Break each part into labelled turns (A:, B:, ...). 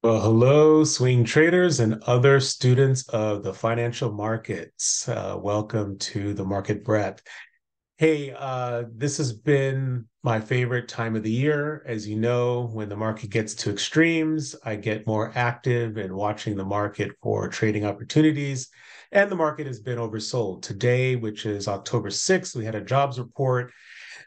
A: Well, hello, swing traders and other students of the financial markets. Welcome to the Market Breadth. Hey, this has been my favorite time of the year. As you know, when the market gets to extremes, I get more active in watching the market for trading opportunities, and the market has been oversold. Today, which is October 6th, we had a jobs report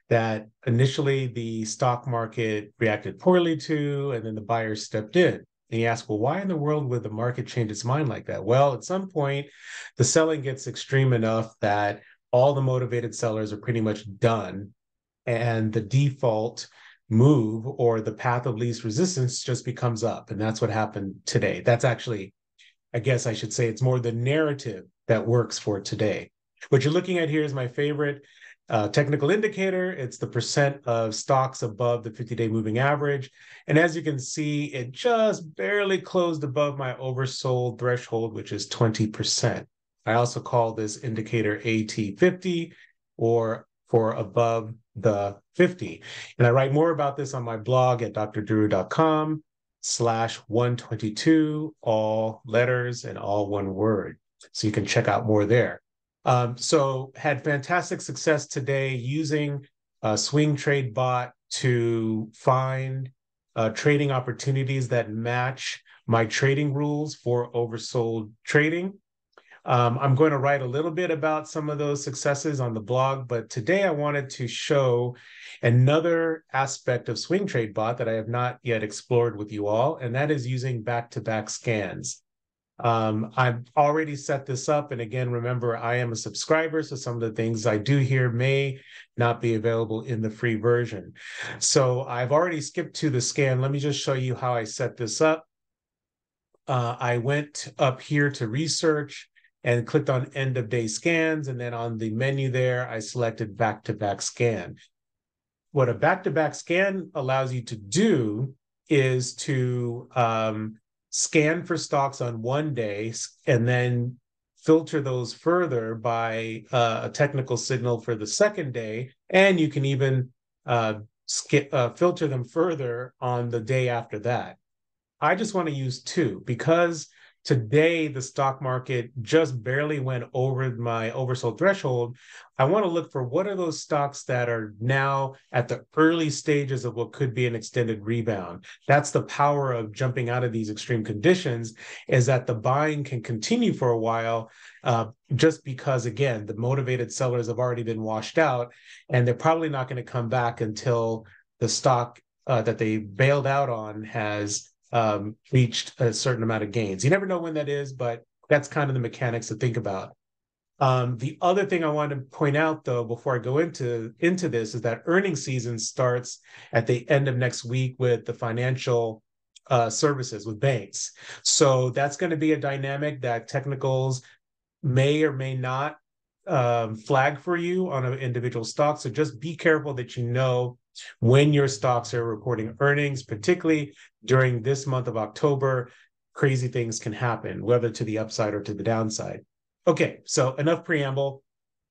A: that initially the stock market reacted poorly to, and then the buyers stepped in. And you ask, well, why in the world would the market change its mind like that? Well, at some point, the selling gets extreme enough that all the motivated sellers are pretty much done. And the default move or the path of least resistance just becomes up. And that's what happened today. That's actually, I guess I should say, it's more the narrative that works for today. What you're looking at here is my favorite technical indicator. It's the percent of stocks above the 50-day moving average. And as you can see, it just barely closed above my oversold threshold, which is 20%. I also call this indicator AT50 or for above the 50. And I write more about this on my blog at drduru.com/122, all letters and all one word. So you can check out more there. So had fantastic success today using Swingtradebot to find trading opportunities that match my trading rules for oversold trading. I'm going to write a little bit about some of those successes on the blog, but today I wanted to show another aspect of Swingtradebot that I have not yet explored with you all, and that is using back-to-back scans. I've already set this up. And again, remember, I am a subscriber, so some of the things I do here may not be available in the free version. So I've already skipped to the scan. Let me just show you how I set this up. I went up here to research and clicked on end of day scans. And then on the menu there, I selected back-to-back scan. What a back-to-back scan allows you to do is to scan for stocks on one day and then filter those further by a technical signal for the second day. And you can even filter them further on the day after that. I just want to use two because today the stock market just barely went over my oversold threshold. I want to look for what are those stocks that are now at the early stages of what could be an extended rebound. That's the power of jumping out of these extreme conditions, is that the buying can continue for a while just because, again, the motivated sellers have already been washed out and they're probably not going to come back until the stock that they bailed out on has reached a certain amount of gains. You never know when that is, but that's kind of the mechanics to think about. The other thing I want to point out, though, before I go into this, is that earnings season starts at the end of next week with the financial services with banks. So that's going to be a dynamic that technicals may or may not flag for you on an individual stock. So just be careful that you know when your stocks are reporting earnings, particularly during this month of October. Crazy things can happen, whether to the upside or to the downside. Okay, so enough preamble.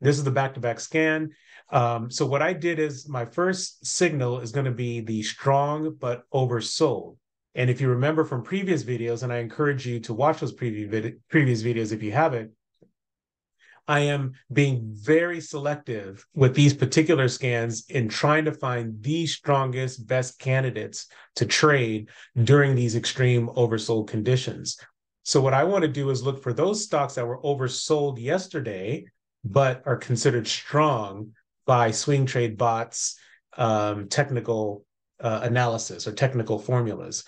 A: This is the back-to-back scan. So what I did is my first signal is going to be the strong but oversold. And if you remember from previous videos, and I encourage you to watch those previous videos if you haven't, I am being very selective with these particular scans in trying to find the strongest, best candidates to trade during these extreme oversold conditions. So what I want to do is look for those stocks that were oversold yesterday, but are considered strong by Swingtradebot's technical analysis or technical formulas.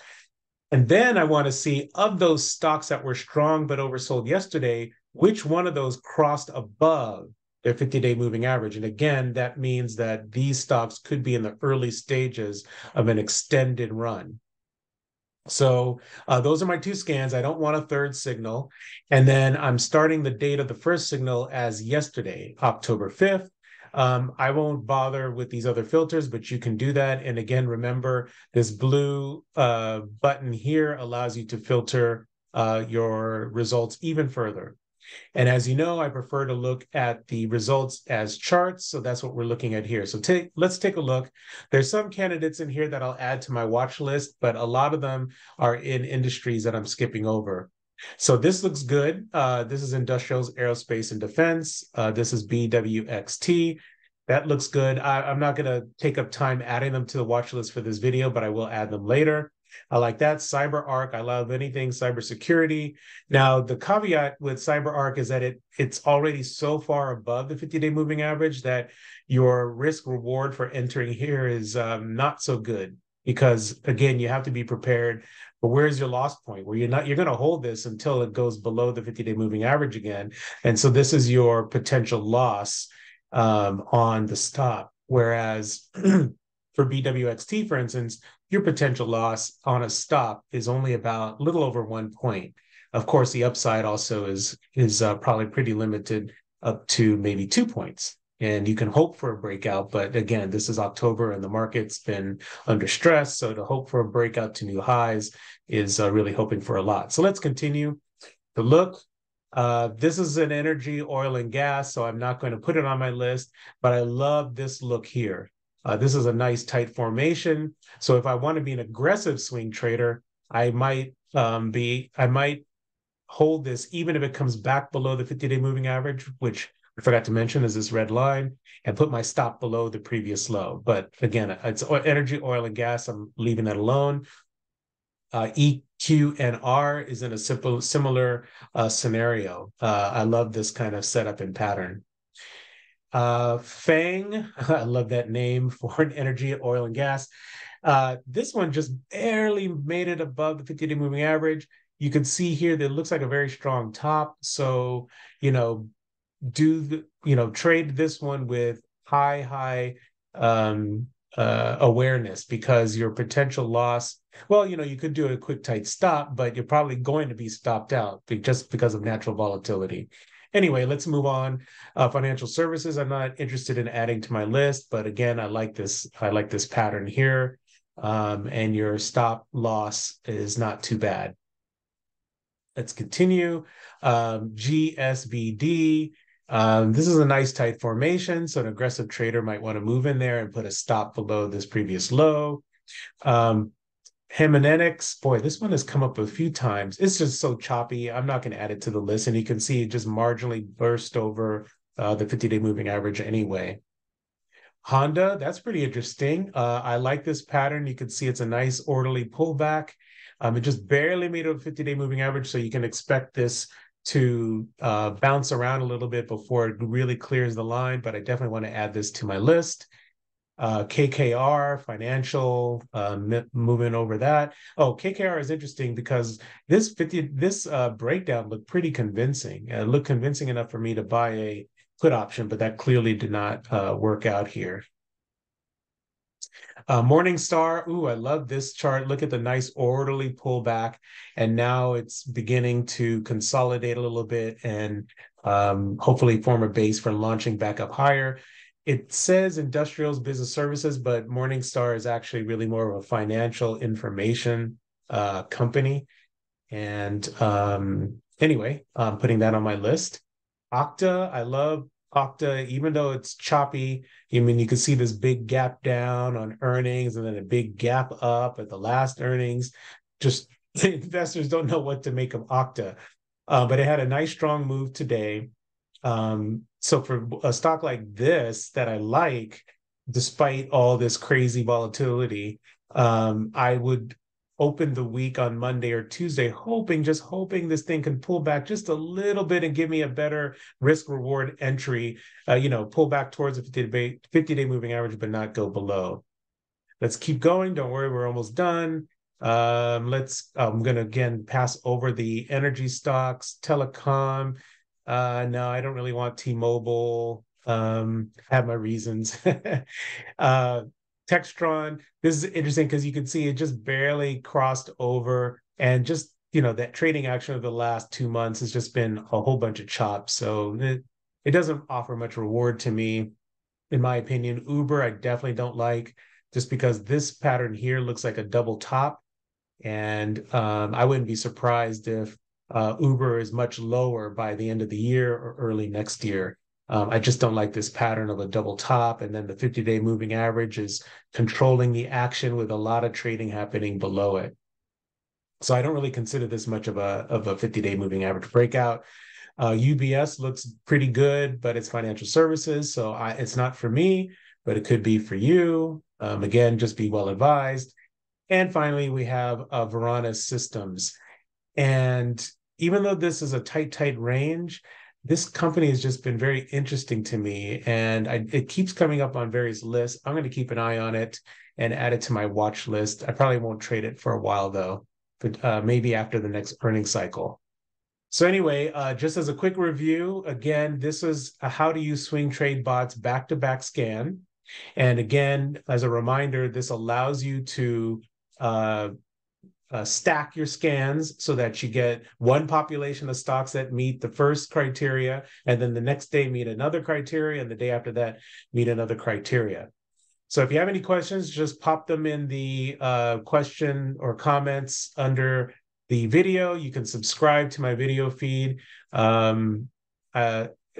A: And then I want to see, of those stocks that were strong but oversold yesterday, which one of those crossed above their 50-day moving average. And again, that means that these stocks could be in the early stages of an extended run. So those are my two scans. I don't want a third signal. And then I'm starting the date of the first signal as yesterday, October 5th. I won't bother with these other filters, but you can do that. And again, remember, this blue button here allows you to filter your results even further. And as you know, I prefer to look at the results as charts. So that's what we're looking at here. So let's take a look. There's some candidates in here that I'll add to my watch list, but a lot of them are in industries that I'm skipping over. So this looks good. This is industrials, aerospace, and defense. This is BWXT. That looks good. I'm not going to take up time adding them to the watch list for this video, but I will add them later. I like that. CyberArk, I love anything cybersecurity. Now, the caveat with CyberArk is that it's already so far above the 50-day moving average that your risk reward for entering here is not so good because, again, you have to be prepared. But where's your loss point? Where you're going to hold this until it goes below the 50-day moving average again. And so this is your potential loss on the stop. Whereas for BWXT, for instance, your potential loss on a stop is only about a little over 1 point. Of course, the upside also is probably pretty limited up to maybe 2 points. And you can hope for a breakout, but again, this is October and the market's been under stress. So to hope for a breakout to new highs is really hoping for a lot. So let's continue to look. This is an energy, oil, and gas, so I'm not going to put it on my list, but I love this look here. This is a nice tight formation. So if I want to be an aggressive swing trader, I might hold this even if it comes back below the 50-day moving average, which I forgot to mention is this red line, and put my stop below the previous low. But again, it's energy, oil, and gas. I'm leaving that alone. EQNR is in a similar scenario. I love this kind of setup and pattern. FANG, I love that name for an energy, oil, and gas. This one just barely made it above the 50-day moving average. You can see here that it looks like a very strong top. So, trade this one with high awareness because your potential loss, well, you could do a quick tight stop, but you're probably going to be stopped out just because of natural volatility. Anyway, let's move on. Financial services, I'm not interested in adding to my list, but again, I like this pattern here. And your stop loss is not too bad. Let's continue. GSBD. This is a nice tight formation, so an aggressive trader might want to move in there and put a stop below this previous low. Hemonetics, boy, this one has come up a few times. It's just so choppy. I'm not going to add it to the list, and you can see it just marginally burst over the 50-day moving average anyway. Honda, that's pretty interesting. I like this pattern. You can see it's a nice orderly pullback. It just barely made a 50-day moving average, so you can expect this to bounce around a little bit before it really clears the line, but I definitely want to add this to my list. KKR, financial, moving over that. Oh, KKR is interesting because this breakdown looked pretty convincing. It looked convincing enough for me to buy a put option, but that clearly did not work out here. Morningstar, ooh, I love this chart. Look at the nice orderly pullback, and now it's beginning to consolidate a little bit and hopefully form a base for launching back up higher. It says industrials, business services, but Morningstar is actually really more of a financial information company. And anyway, I'm putting that on my list. Okta, I love Okta, even though it's choppy. I mean, you can see this big gap down on earnings and then a big gap up at the last earnings. Just investors don't know what to make of Okta. But it had a nice strong move today. So for a stock like this that I like, despite all this crazy volatility, I would open the week on Monday or Tuesday, just hoping this thing can pull back just a little bit and give me a better risk reward entry, pull back towards the 50-day moving average, but not go below. Let's keep going. Don't worry, we're almost done. I'm going to again pass over the energy stocks, telecom. No, I don't really want T-Mobile. Have my reasons. Textron, this is interesting because you can see it just barely crossed over, and just that trading action of the last 2 months has just been a whole bunch of chops. So it doesn't offer much reward to me, in my opinion. Uber, I definitely don't like, just because this pattern here looks like a double top, and I wouldn't be surprised if Uber is much lower by the end of the year or early next year. I just don't like this pattern of a double top, and then the 50-day moving average is controlling the action with a lot of trading happening below it. So I don't really consider this much of a 50-day moving average breakout. UBS looks pretty good, but it's financial services, so it's not for me, but it could be for you. Again, just be well advised. And finally, we have Verana Systems. And even though this is a tight range, this company has just been very interesting to me, and it keeps coming up on various lists. I'm going to keep an eye on it and add it to my watch list. I probably won't trade it for a while though, but maybe after the next earnings cycle. So anyway, just as a quick review, again, this is a how to use Swingtradebot's back-to-back scan. And again, as a reminder, this allows you to stack your scans so that you get one population of stocks that meet the first criteria, and then the next day meet another criteria, and the day after that meet another criteria. So if you have any questions, just pop them in the question or comments under the video. You can subscribe to my video feed,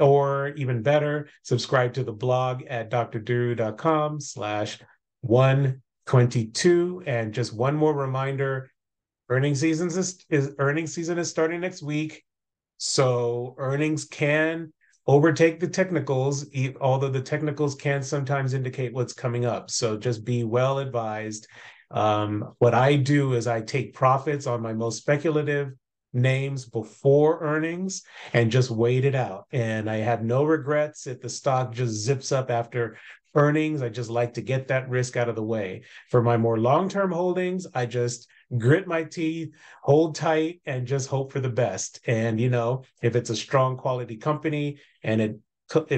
A: or even better, subscribe to the blog at drduru.com/122. And just one more reminder, earnings season is starting next week. So earnings can overtake the technicals, although the technicals can sometimes indicate what's coming up. So just be well advised. What I do is I take profits on my most speculative names before earnings and just wait it out. And I have no regrets if the stock just zips up after earnings. I just like to get that risk out of the way. For my more long-term holdings, I just grit my teeth, hold tight, and just hope for the best. And, if it's a strong quality company and if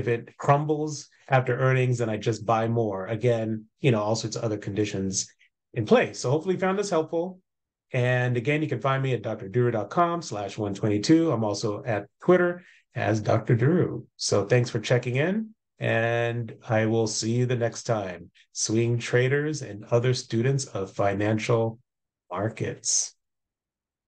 A: it crumbles after earnings, then I just buy more. Again, all sorts of other conditions in place. So hopefully you found this helpful. And again, you can find me at drduru.com/122. I'm also at Twitter as Dr. Duru. So thanks for checking in, and I will see you the next time. Swing traders and other students of financial markets.